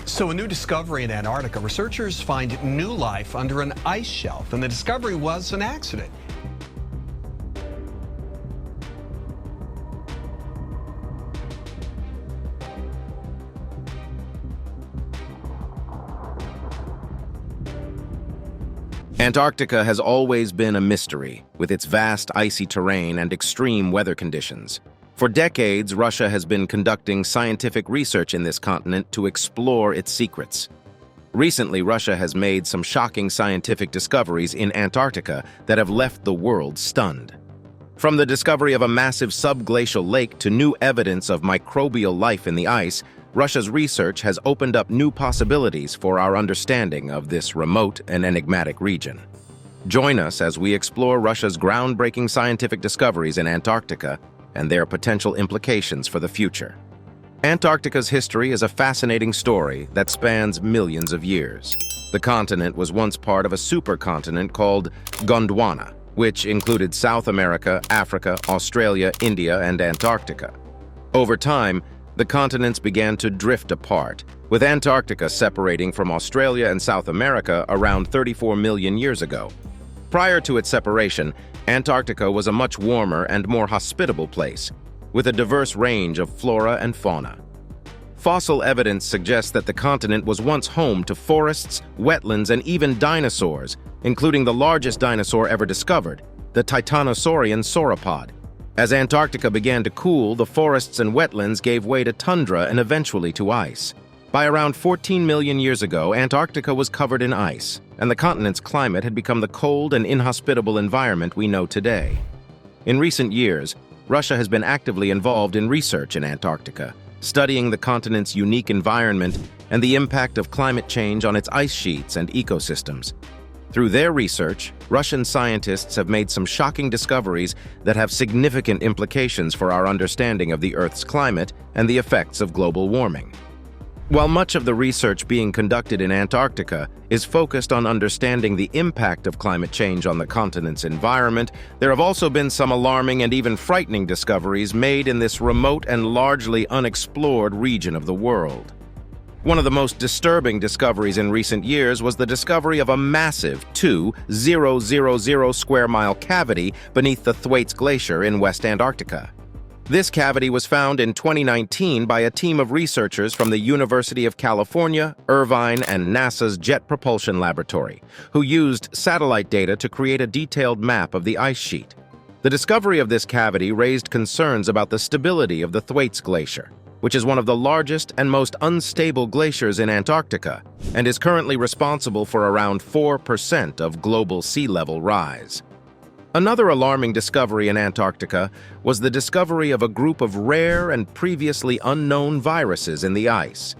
So a new discovery in Antarctica. Researchers find new life under an ice shelf, and the discovery was an accident. Antarctica has always been a mystery, with its vast icy terrain and extreme weather conditions. For decades, Russia has been conducting scientific research in this continent to explore its secrets. Recently, Russia has made some shocking scientific discoveries in Antarctica that have left the world stunned. From the discovery of a massive subglacial lake to new evidence of microbial life in the ice, Russia's research has opened up new possibilities for our understanding of this remote and enigmatic region. Join us as we explore Russia's groundbreaking scientific discoveries in Antarctica and their potential implications for the future. Antarctica's history is a fascinating story that spans millions of years. The continent was once part of a supercontinent called Gondwana, which included South America, Africa, Australia, India, and Antarctica. Over time, the continents began to drift apart, with Antarctica separating from Australia and South America around 34 million years ago. Prior to its separation, Antarctica was a much warmer and more hospitable place, with a diverse range of flora and fauna. Fossil evidence suggests that the continent was once home to forests, wetlands, and even dinosaurs, including the largest dinosaur ever discovered, the titanosaurian sauropod. As Antarctica began to cool, the forests and wetlands gave way to tundra and eventually to ice. By around 14 million years ago, Antarctica was covered in ice, and the continent's climate had become the cold and inhospitable environment we know today. In recent years, Russia has been actively involved in research in Antarctica, studying the continent's unique environment and the impact of climate change on its ice sheets and ecosystems. Through their research, Russian scientists have made some shocking discoveries that have significant implications for our understanding of the Earth's climate and the effects of global warming. While much of the research being conducted in Antarctica is focused on understanding the impact of climate change on the continent's environment, there have also been some alarming and even frightening discoveries made in this remote and largely unexplored region of the world. One of the most disturbing discoveries in recent years was the discovery of a massive 2,000 square mile cavity beneath the Thwaites Glacier in West Antarctica. This cavity was found in 2019 by a team of researchers from the University of California, Irvine, and NASA's Jet Propulsion Laboratory, who used satellite data to create a detailed map of the ice sheet. The discovery of this cavity raised concerns about the stability of the Thwaites Glacier, which is one of the largest and most unstable glaciers in Antarctica and is currently responsible for around 4% of global sea level rise. Another alarming discovery in Antarctica was the discovery of a group of rare and previously unknown viruses in the ice.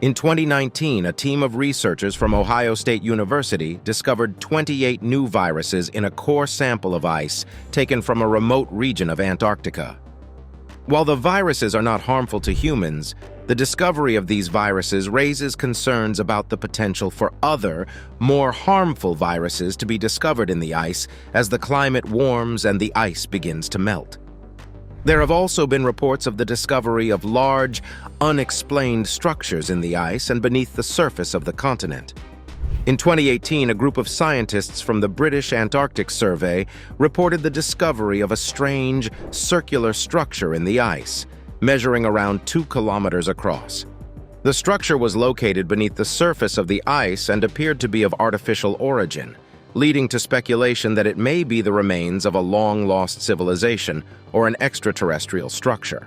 In 2019, a team of researchers from Ohio State University discovered 28 new viruses in a core sample of ice taken from a remote region of Antarctica. While the viruses are not harmful to humans, the discovery of these viruses raises concerns about the potential for other, more harmful viruses to be discovered in the ice as the climate warms and the ice begins to melt. There have also been reports of the discovery of large, unexplained structures in the ice and beneath the surface of the continent. In 2018, a group of scientists from the British Antarctic Survey reported the discovery of a strange, circular structure in the ice, measuring around 2 kilometers across. The structure was located beneath the surface of the ice and appeared to be of artificial origin, leading to speculation that it may be the remains of a long-lost civilization or an extraterrestrial structure.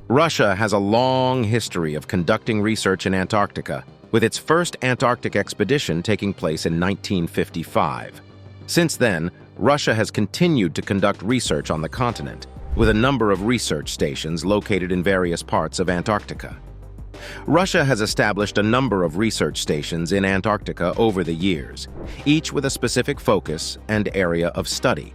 Russia has a long history of conducting research in Antarctica, with its first Antarctic expedition taking place in 1955. Since then, Russia has continued to conduct research on the continent, with a number of research stations located in various parts of Antarctica. Russia has established a number of research stations in Antarctica over the years, each with a specific focus and area of study.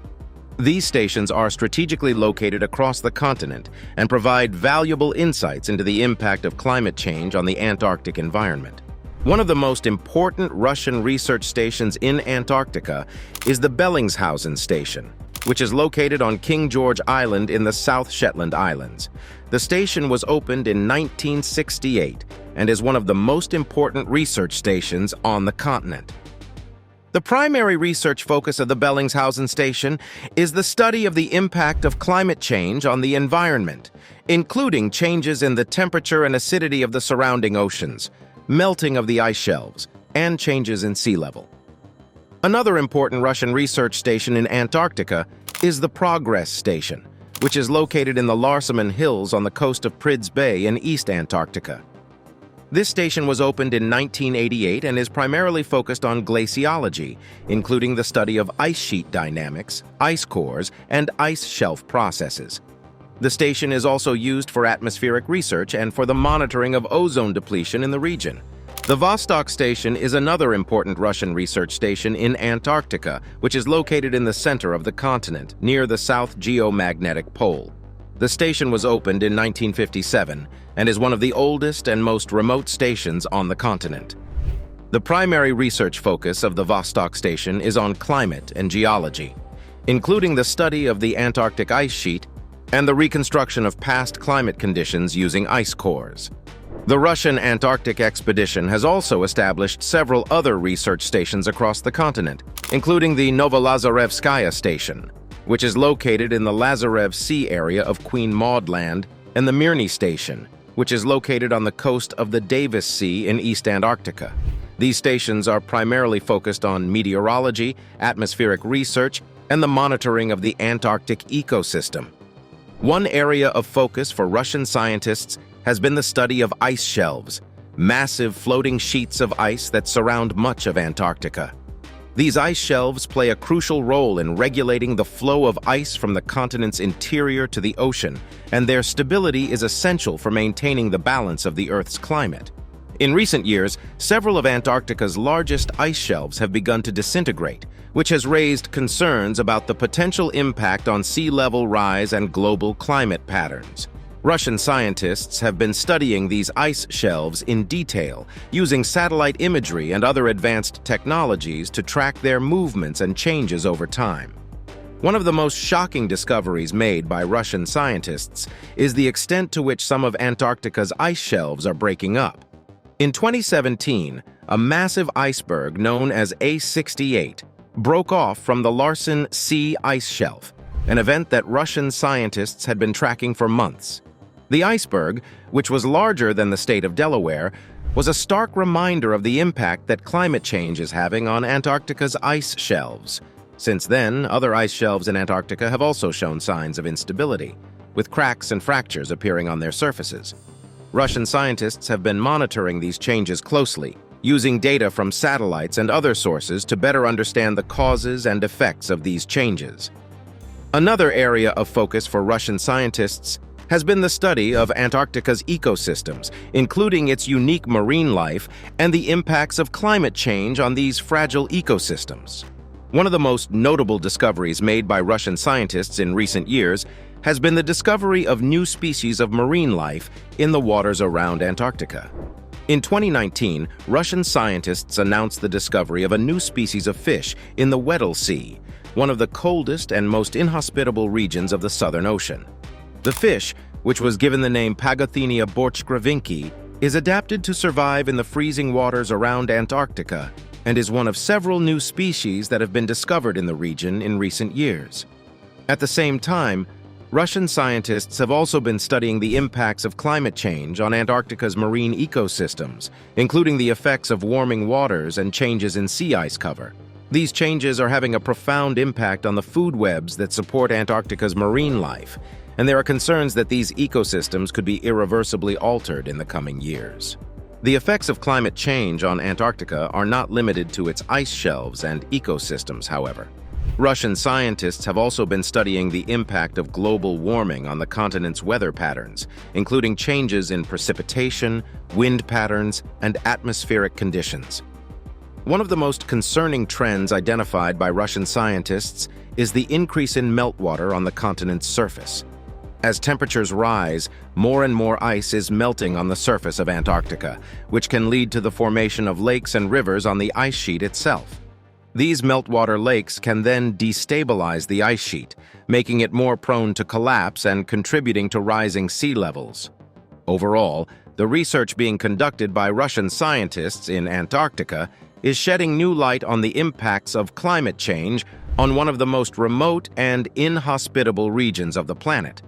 These stations are strategically located across the continent and provide valuable insights into the impact of climate change on the Antarctic environment. One of the most important Russian research stations in Antarctica is the Bellingshausen Station, which is located on King George Island in the South Shetland Islands. The station was opened in 1968 and is one of the most important research stations on the continent. The primary research focus of the Bellingshausen Station is the study of the impact of climate change on the environment, including changes in the temperature and acidity of the surrounding oceans, melting of the ice shelves, and changes in sea level. Another important Russian research station in Antarctica is the Progress Station, which is located in the Larsemann Hills on the coast of Prids Bay in East Antarctica. This station was opened in 1988 and is primarily focused on glaciology, including the study of ice sheet dynamics, ice cores, and ice shelf processes. The station is also used for atmospheric research and for the monitoring of ozone depletion in the region. The Vostok Station is another important Russian research station in Antarctica, which is located in the center of the continent, near the South Geomagnetic Pole. The station was opened in 1957 and is one of the oldest and most remote stations on the continent. The primary research focus of the Vostok Station is on climate and geology, including the study of the Antarctic ice sheet and the reconstruction of past climate conditions using ice cores. The Russian Antarctic expedition has also established several other research stations across the continent, including the Novolazarevskaya Station, which is located in the Lazarev Sea area of Queen Maud Land, and the Mirny Station, which is located on the coast of the Davis Sea in East Antarctica. These stations are primarily focused on meteorology, atmospheric research, and the monitoring of the Antarctic ecosystem. One area of focus for Russian scientists has been the study of ice shelves, massive floating sheets of ice that surround much of Antarctica. These ice shelves play a crucial role in regulating the flow of ice from the continent's interior to the ocean, and their stability is essential for maintaining the balance of the Earth's climate. In recent years, several of Antarctica's largest ice shelves have begun to disintegrate, which has raised concerns about the potential impact on sea level rise and global climate patterns. Russian scientists have been studying these ice shelves in detail, using satellite imagery and other advanced technologies to track their movements and changes over time. One of the most shocking discoveries made by Russian scientists is the extent to which some of Antarctica's ice shelves are breaking up. In 2017, a massive iceberg known as A68 broke off from the Larsen Sea ice shelf, an event that Russian scientists had been tracking for months. The iceberg, which was larger than the state of Delaware, was a stark reminder of the impact that climate change is having on Antarctica's ice shelves. Since then, other ice shelves in Antarctica have also shown signs of instability, with cracks and fractures appearing on their surfaces. Russian scientists have been monitoring these changes closely, using data from satellites and other sources to better understand the causes and effects of these changes. Another area of focus for Russian scientists has been the study of Antarctica's ecosystems, including its unique marine life and the impacts of climate change on these fragile ecosystems. One of the most notable discoveries made by Russian scientists in recent years has been the discovery of new species of marine life in the waters around Antarctica. In 2019, Russian scientists announced the discovery of a new species of fish in the Weddell Sea, one of the coldest and most inhospitable regions of the Southern Ocean. The fish, which was given the name Pagathenia borchgravinki, is adapted to survive in the freezing waters around Antarctica and is one of several new species that have been discovered in the region in recent years. At the same time, Russian scientists have also been studying the impacts of climate change on Antarctica's marine ecosystems, including the effects of warming waters and changes in sea ice cover. These changes are having a profound impact on the food webs that support Antarctica's marine life, and there are concerns that these ecosystems could be irreversibly altered in the coming years. The effects of climate change on Antarctica are not limited to its ice shelves and ecosystems, however. Russian scientists have also been studying the impact of global warming on the continent's weather patterns, including changes in precipitation, wind patterns, and atmospheric conditions. One of the most concerning trends identified by Russian scientists is the increase in meltwater on the continent's surface. As temperatures rise, more and more ice is melting on the surface of Antarctica, which can lead to the formation of lakes and rivers on the ice sheet itself. These meltwater lakes can then destabilize the ice sheet, making it more prone to collapse and contributing to rising sea levels. Overall, the research being conducted by Russian scientists in Antarctica is shedding new light on the impacts of climate change on one of the most remote and inhospitable regions of the planet.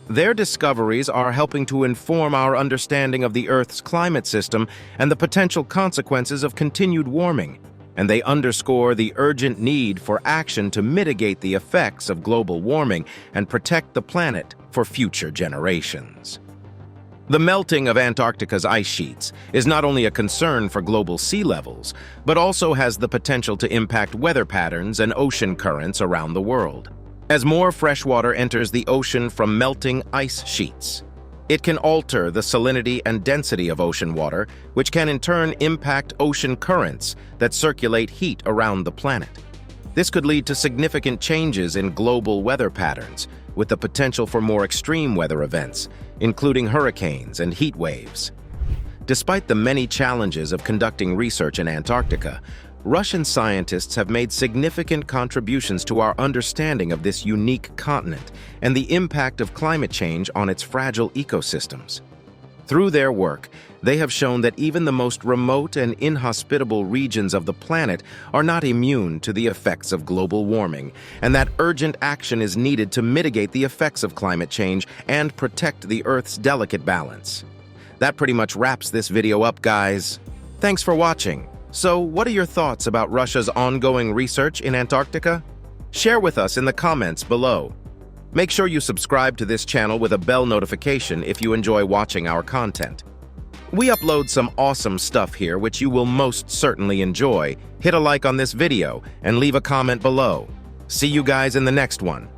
Their discoveries are helping to inform our understanding of the Earth's climate system and the potential consequences of continued warming, and they underscore the urgent need for action to mitigate the effects of global warming and protect the planet for future generations. The melting of Antarctica's ice sheets is not only a concern for global sea levels, but also has the potential to impact weather patterns and ocean currents around the world. As more fresh water enters the ocean from melting ice sheets, it can alter the salinity and density of ocean water, which can in turn impact ocean currents that circulate heat around the planet. This could lead to significant changes in global weather patterns, with the potential for more extreme weather events, including hurricanes and heat waves. Despite the many challenges of conducting research in Antarctica, Russian scientists have made significant contributions to our understanding of this unique continent and the impact of climate change on its fragile ecosystems. Through their work, they have shown that even the most remote and inhospitable regions of the planet are not immune to the effects of global warming, and that urgent action is needed to mitigate the effects of climate change and protect the Earth's delicate balance. That pretty much wraps this video up, guys. Thanks for watching. So, what are your thoughts about Russia's ongoing research in Antarctica? Share with us in the comments below. Make sure you subscribe to this channel with a bell notification if you enjoy watching our content. We upload some awesome stuff here which you will most certainly enjoy. Hit a like on this video and leave a comment below. See you guys in the next one.